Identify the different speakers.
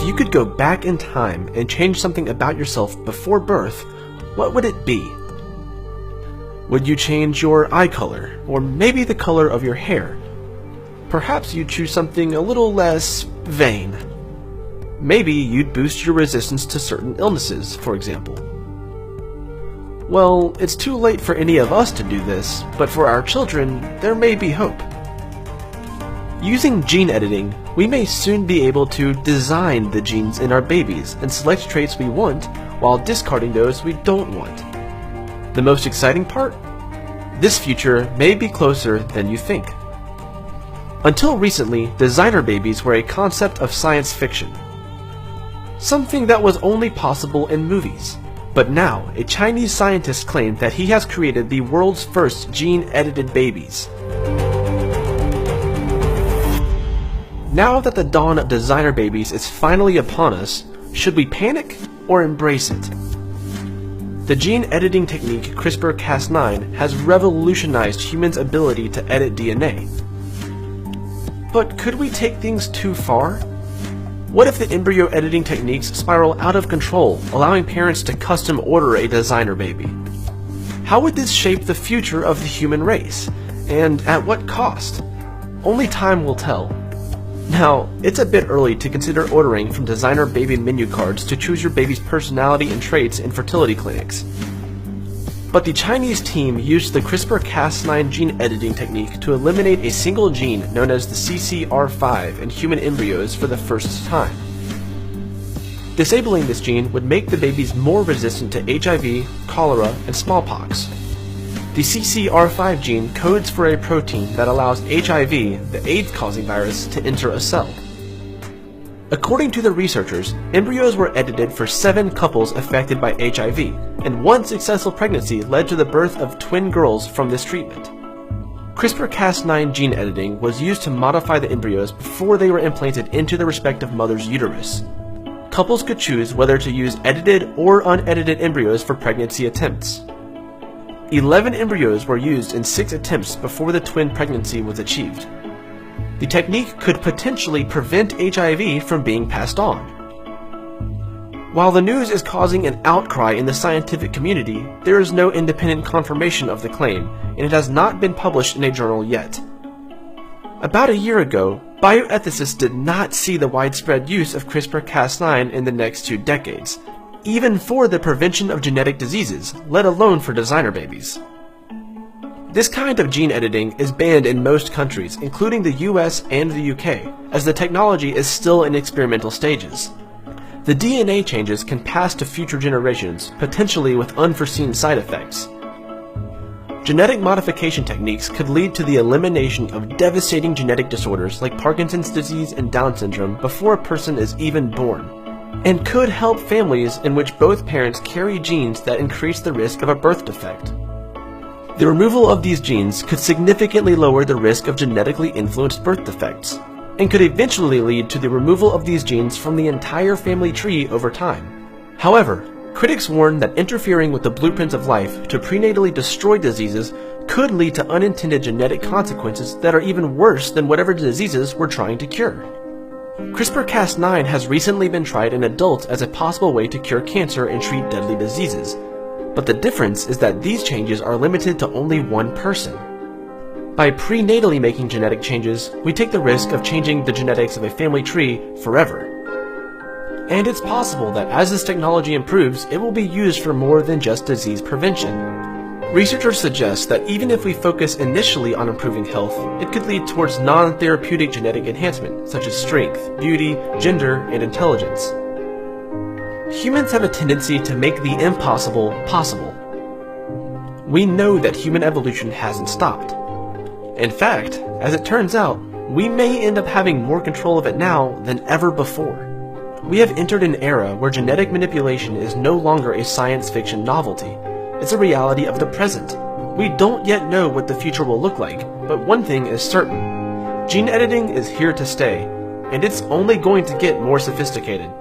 Speaker 1: you could go back in time and change something about yourself before birth, what would it be? Would you change your eye color, or maybe the color of your hair? Perhaps you'd choose something a little less vain. Maybe you'd boost your resistance to certain illnesses, for example. Well, it's too late for any of us to do this, but for our children, there may be hope. Using gene editing, we may soon be able to design the genes in our babies and select traits we want while discarding those we don't want. The most exciting part? This future may be closer than you think. Until recently, designer babies were a concept of science fiction. Something that was only possible in movies. But now, a Chinese scientist claimed that he has created the world's first gene-edited babies. Now that the dawn of designer babies is finally upon us, should we panic or embrace it? The gene editing technique CRISPR-Cas9 has revolutionized humans' ability to edit DNA. But could we take things too far? What if the embryo editing techniques spiral out of control, allowing parents to custom order a designer baby? How would this shape the future of the human race? And at what cost? Only time will tell. Now, it's a bit early to consider ordering from designer baby menu cards to choose your baby's personality and traits in fertility clinics. But the Chinese team used the CRISPR-Cas9 gene editing technique to eliminate a single gene known as the CCR5 in human embryos for the first time. Disabling this gene would make the babies more resistant to HIV, cholera, and smallpox. The CCR5 gene codes for a protein that allows HIV, the AIDS-causing virus, to enter a cell. According to the researchers, embryos were edited for 7 couples affected by HIV, and 1 successful pregnancy led to the birth of twin girls from this treatment. CRISPR-Cas9 gene editing was used to modify the embryos before they were implanted into the respective mother's uterus. Couples could choose whether to use edited or unedited embryos for pregnancy attempts. 11 embryos were used in 6 attempts before the twin pregnancy was achieved. The technique could potentially prevent HIV from being passed on. While the news is causing an outcry in the scientific community, there is no independent confirmation of the claim, and it has not been published in a journal yet. About a year ago, bioethicists did not see the widespread use of CRISPR-Cas9 in the next 2 decades, even for the prevention of genetic diseases, let alone for designer babies. This kind of gene editing is banned in most countries, including the US and the UK, as the technology is still in experimental stages. The DNA changes can pass to future generations, potentially with unforeseen side effects. Genetic modification techniques could lead to the elimination of devastating genetic disorders like Parkinson's disease and Down syndrome before a person is even born, and could help families in which both parents carry genes that increase the risk of a birth defect. The removal of these genes could significantly lower the risk of genetically influenced birth defects, and could eventually lead to the removal of these genes from the entire family tree over time. However, critics warn that interfering with the blueprints of life to prenatally destroy diseases could lead to unintended genetic consequences that are even worse than whatever diseases we're trying to cure. CRISPR-Cas9 has recently been tried in adults as a possible way to cure cancer and treat deadly diseases, but the difference is that these changes are limited to only one person. By prenatally making genetic changes, we take the risk of changing the genetics of a family tree forever. And it's possible that as this technology improves, it will be used for more than just disease prevention. Researchers suggest that even if we focus initially on improving health, it could lead towards non-therapeutic genetic enhancement, such as strength, beauty, gender, and intelligence. Humans have a tendency to make the impossible possible. We know that human evolution hasn't stopped. In fact, as it turns out, we may end up having more control of it now than ever before. We have entered an era where genetic manipulation is no longer a science fiction novelty. It's a reality of the present. We don't yet know what the future will look like, but one thing is certain. Gene editing is here to stay, and it's only going to get more sophisticated.